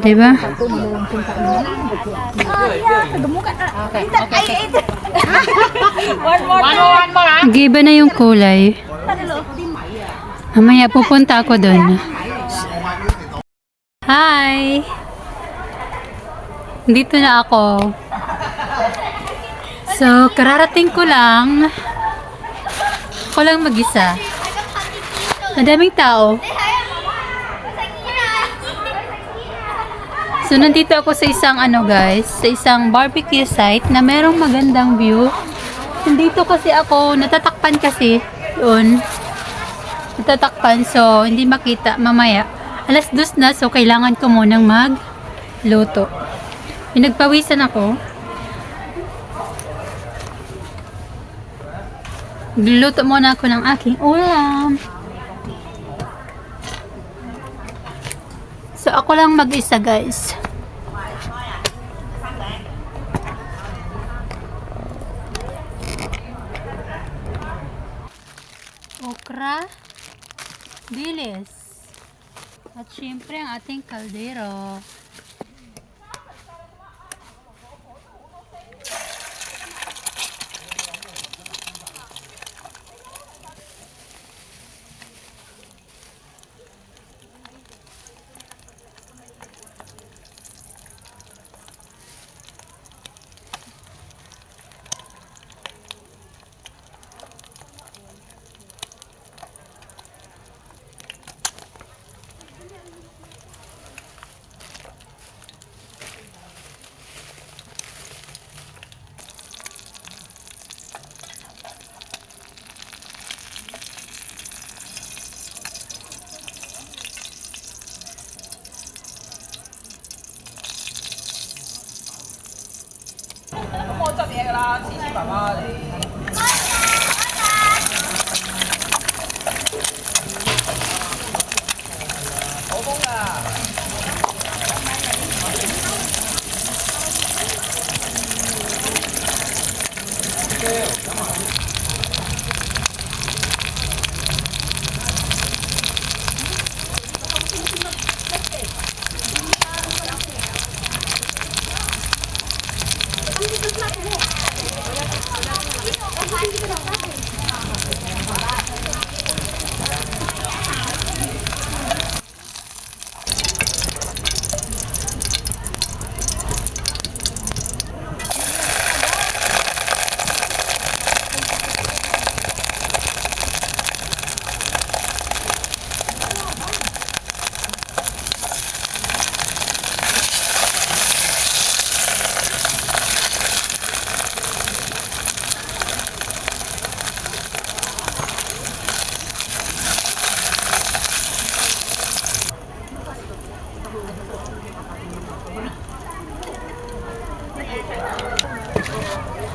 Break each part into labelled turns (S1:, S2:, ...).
S1: Di ba? Giba na yung kulay. Mamaya pupunta ako doon. Hi! Dito na ako. So, kararating ko lang. Ako lang mag-isa. Ang daming tao. So, nandito ako sa isang guys, sa isang barbecue site na merong magandang view. Nandito kasi ako, natatakpan kasi doon. Natatakpan, so hindi makita mamaya. 2:00 na, so kailangan ko munang magluto. Pinagpawisan ako. Luto muna ako ng aking ulam. So, ako lang mag-isa, guys. Okra, dilis, at syempre ang ating kaldero.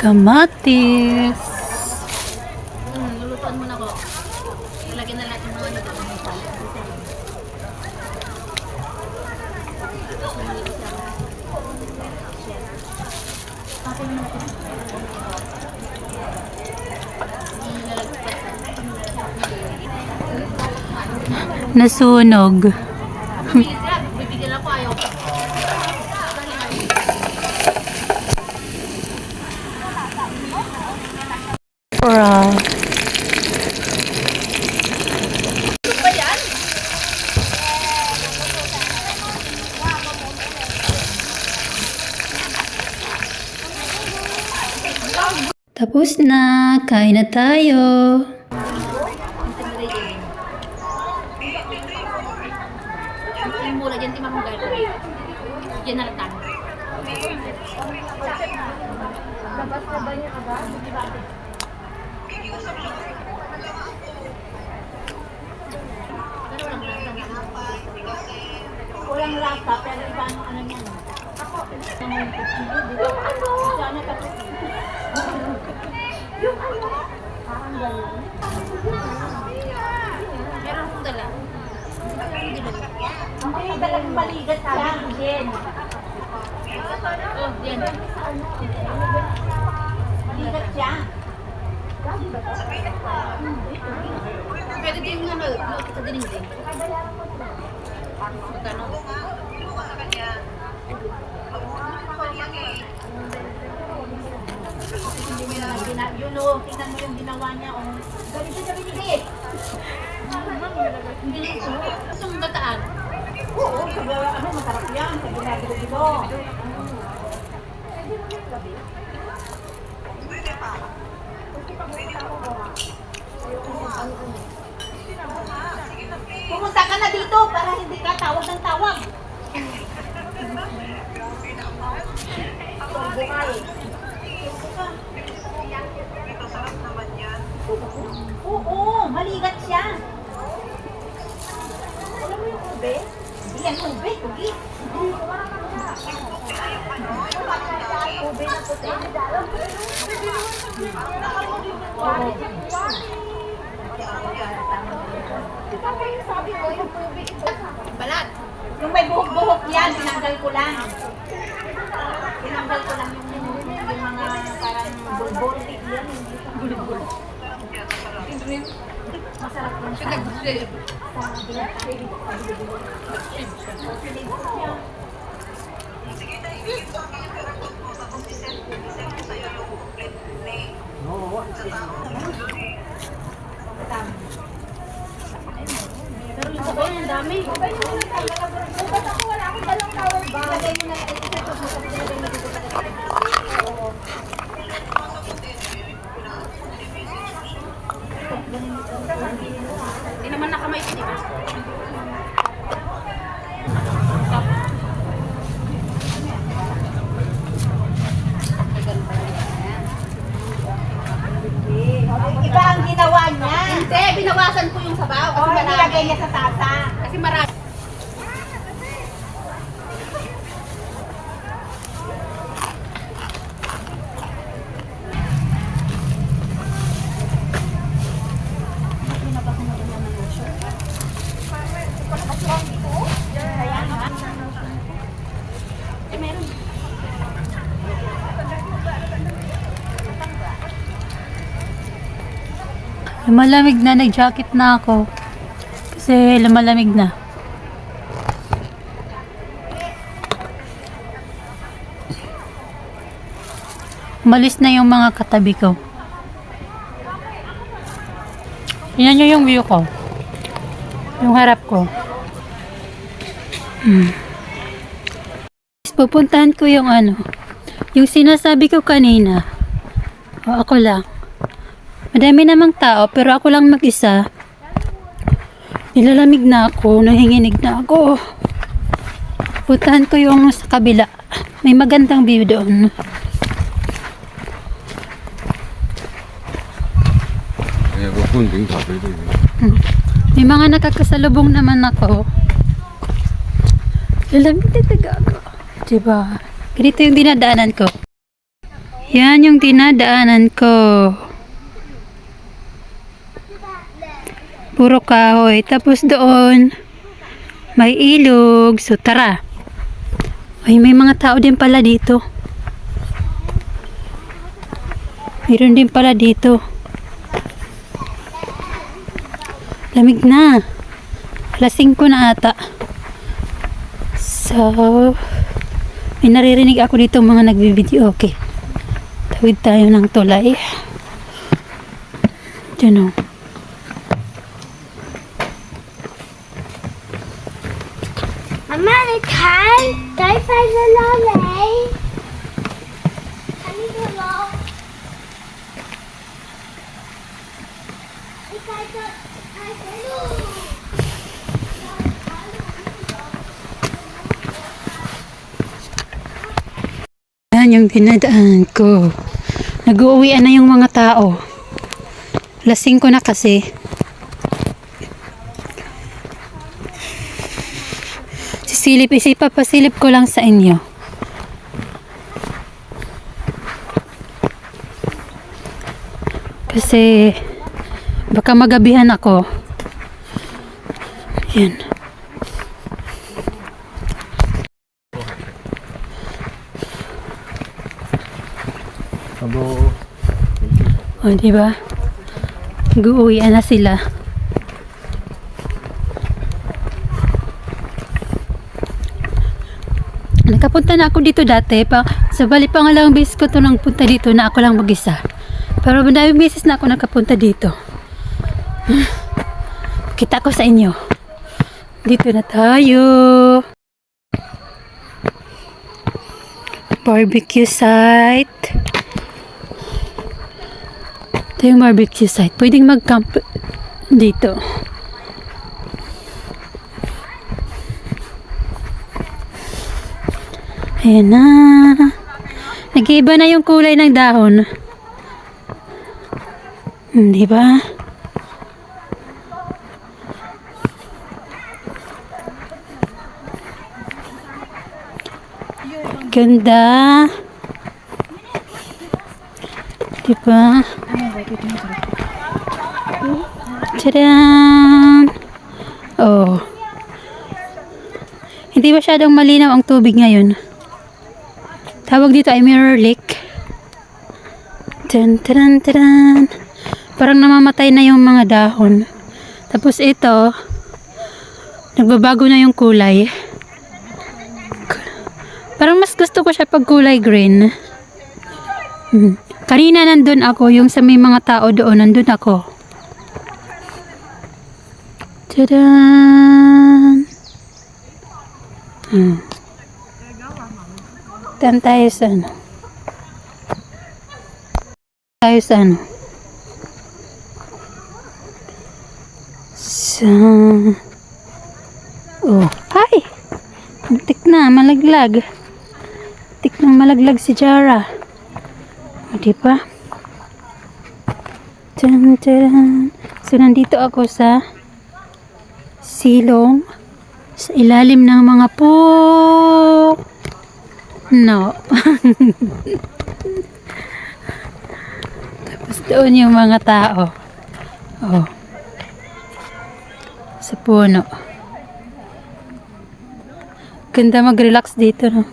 S1: Kamatis.
S2: Lulutuan muna ko. Lagyan na natin mga
S1: Nasunog.
S2: bibigyan ako ayaw.
S1: Wow. Tapos na, kain na tayo.
S2: Yung mula dyan, timang gado. Diyan na lang. Labas na ba niya agad? Walang lasa, pero iba ano niya. Ako, yung ano? Yung ano? Parang gano'n. Meron akong dala. Ang dalang maligat sa akin, Jen. Oh, Jen. Maligat siya. Pwede din nga, kita din din. Magkano? ginawa niya, oh. Galing siya sa binigit. Hindi na ito. Gusto mong gataan? Oo, ano, masarap yan. Sa ginagilo-gilo. Pumunta ka na dito para hindi ka tawag ng tawag. Oo, maligat siya. Alam mo yung ube? Hindi yan ube, tugi. Ube na puti. Balat. Yung may buhok-buhok yan, tinanggal ko lang. Tinanggal ko lang yung mga parang bulbol. Yan, bulbol. Masarap lang siya. Pero yung sabay, ang dami. Ba't ako wala akong dalang power bag? Ilagay mo na ito sa ito. Ilagay mo dito sa ito. Hindi naman nakamay ito, di ba? Iba ang ginawa niya. Hindi, binawasan ko yung sabaw. Kasi marami. Nilagay niya sa tasa. Kasi marami.
S1: Lumalamig na, nag-jacket na ako. Kasi lumalamig na. Umalis na yung mga katabi ko. Yan yung view ko. Yung harap ko. Pupuntahan ko yung ano. Yung sinasabi ko kanina. O, ako lang. Madami namang tao, pero ako lang mag-isa. Nilalamig na ako, nanginginig na ako. Puntahan ko yung sa kabila. May magandang view doon. May mga nakakasalubong naman ako. Lalamig na taga ako. Diba? Ganito yung dinadaanan ko. Yan yung dinadaanan ko. Puro kahoy. Tapos doon, may ilog. So, tara. Ay, may mga tao din pala dito. Mayroon din pala dito. Lamig na. Alas 5 na ata. So, may naririnig ako dito mga nagbibideo. Okay. Tawid tayo ng tulay. Diyan o.
S3: Mama, kan find the lolly? Kan you go?
S1: Yan yung dinadaan ko. Nag-uuwian na yung mga tao. Alas 5 na kasi. Papasilip ko lang sa inyo. Kasi baka magabihan ako. Yan. O, diba? Nag-uuwian na sila. Nakapunta na ako dito dati. Sa bali pangalawang beses ko to nang punta dito na ako lang mag-isa. Pero madaming beses na ako nakapunta dito. Kita ko sa inyo. Dito na tayo. Barbecue site. Ito yung barbecue site. Pwedeng mag-camp dito. Ayan na. Nag-iiba na yung kulay ng dahon. Di ba? Ganda. Di ba? Tadaan! Oh. Hindi masyadong malinaw ang tubig ngayon. Tawag dito ay Mirror Lake. Tan, taran, taran. Parang namamatay na yung mga dahon. Tapos ito, nagbabago na yung kulay. Parang mas gusto ko siya pag kulay green. Kanina nandun ako, yung sa may mga tao doon, nandun ako. Tadaan! Tan tayo sa ano? Tayo sa ano? Sa... Oh, hi! Tik na, malaglag. Tik na malaglag si Jara. O, diba? Tan, taran. So, nandito ako sa silong sa ilalim ng mga no. Tapos doon yung mga tao. Oh. Sa puno. Ganda mag-relax dito, no?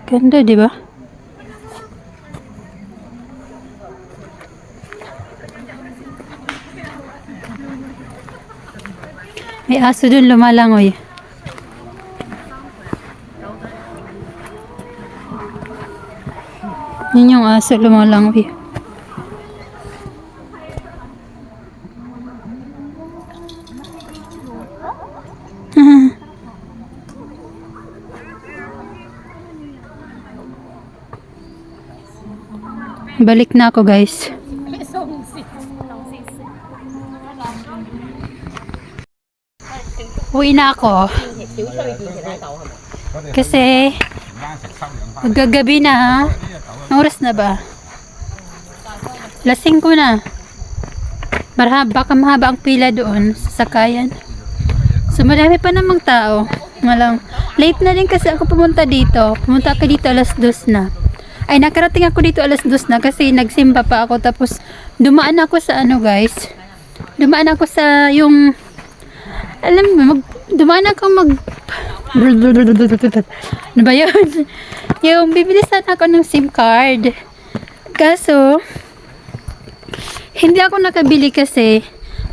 S1: Ganda, di ba? May aso dun lumalangoy. Yun yung aso lumalangoy. Balik na ako, guys. Uwi na ako. Kasi magagabi na. Anong oras na ba? Lasing ko na. Baka mahaba ang pila doon sa sakayan. So marami pa namang tao. Malang late na din kasi ako pumunta dito. Pumunta ako dito alas 2 na. Ay, nakarating ako dito alas 2 na kasi nagsimba pa ako. Tapos dumaan ako sa ano, guys. Dumaan ako sa yung alam mo, dumaan ako ano ba yun? Yung bibili sana ako ng SIM card. Kaso, hindi ako nakabili kasi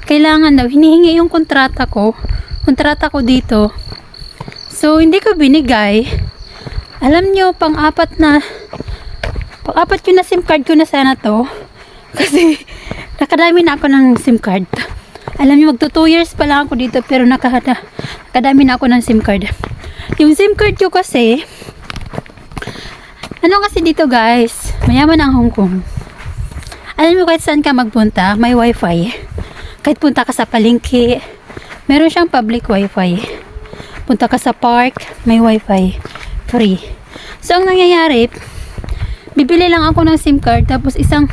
S1: kailangan daw, hinihingi yung kontrata ko dito. So, hindi ko binigay. Alam nyo, pang-apat yun na SIM card ko na sana to. Kasi, nakadami na ako ng SIM card. Alam niyo, magto 2 years pa lang ako dito pero nakadami na ako ng SIM card. Yung SIM card ko kasi, ano kasi dito, guys, mayaman ang Hong Kong. Alam mo kahit saan ka magpunta, may wifi. Kahit punta ka sa palengke, meron siyang public wifi. Punta ka sa park, may wifi. Free. So, ang nangyayari, bibili lang ako ng SIM card, tapos pag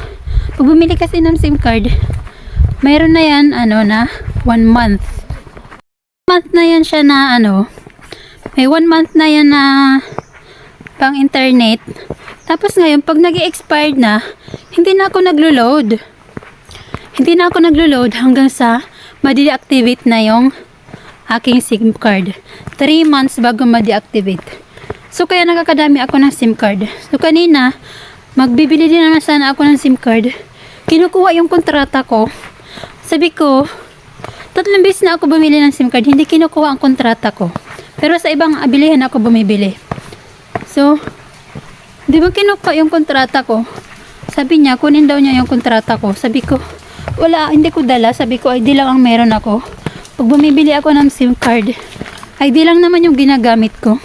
S1: bumili kasi ng SIM card, mayroon na yan, na 1 month. 1 month na yan siya na, may 1 month na yan na pang internet. Tapos ngayon, pag nag-expired na, hindi na ako naglo-load. Hindi na ako naglo-load hanggang sa ma-deactivate na yung aking SIM card. 3 months bago ma-deactivate. So, kaya nakakadami ako ng SIM card. So, kanina, magbibili din naman sana ako ng SIM card. Kinukuha yung kontrata ko. Sabi ko, 3 beses na ako bumili ng SIM card, hindi kinukuha ang kontrata ko. Pero sa ibang bilihan ako bumibili. So, di ba kinuha yung kontrata ko? Sabi niya, kunin daw niya yung kontrata ko. Sabi ko, wala, hindi ko dala. Sabi ko, ID lang ang meron ako. Pag bumibili ako ng SIM card, ID lang naman yung ginagamit ko.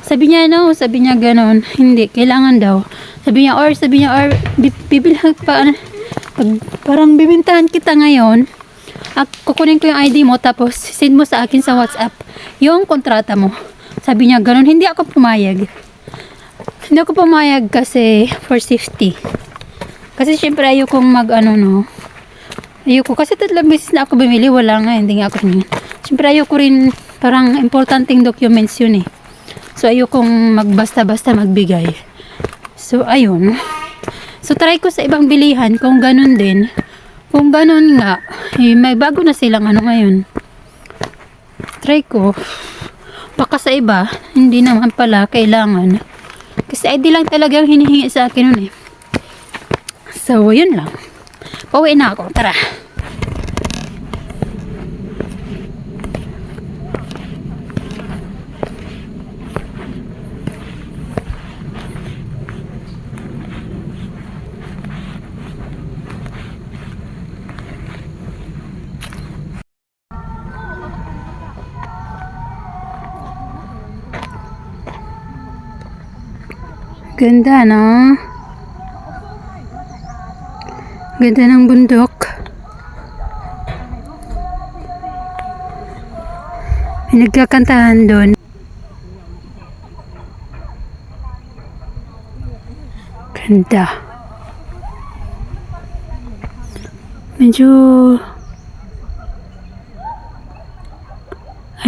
S1: Sabi niya, no, sabi niya ganon. Hindi, kailangan daw. Sabi niya, bibilang pa, parang bibintahan kita ngayon. Kukunin ko yung ID mo, tapos send mo sa akin sa WhatsApp yung kontrata mo. Sabi niya, ganon. Hindi ako pumayag. Hindi ako pumayag kasi for safety. Kasi syempre ayokong ayoko kasi 3 beses na ako bumili, wala nga, hindi nga ako yun. Syempre ayoko rin, parang importanteng documents yun eh. So ayokong magbasta-basta magbigay. So ayun. So try ko sa ibang bilihan kung ganun din. Kung ganun nga, may bago na silang ngayon. Try ko. Baka sa iba, hindi naman pala kailangan. Kasi ID lang talagang hinihingi sa akin nun eh. So, yun lang. Pauwi na ako. Tara. Ganda, no? Ganda ng bundok. May nagkakantahan doon. Ganda. Medyo...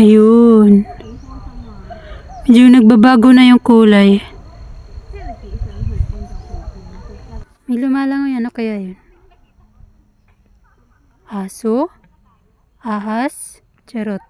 S1: Ayun. Medyo nagbabago na yung kulay. May lumalangoy, ano kaya yun? Aso? Ahas? Charot.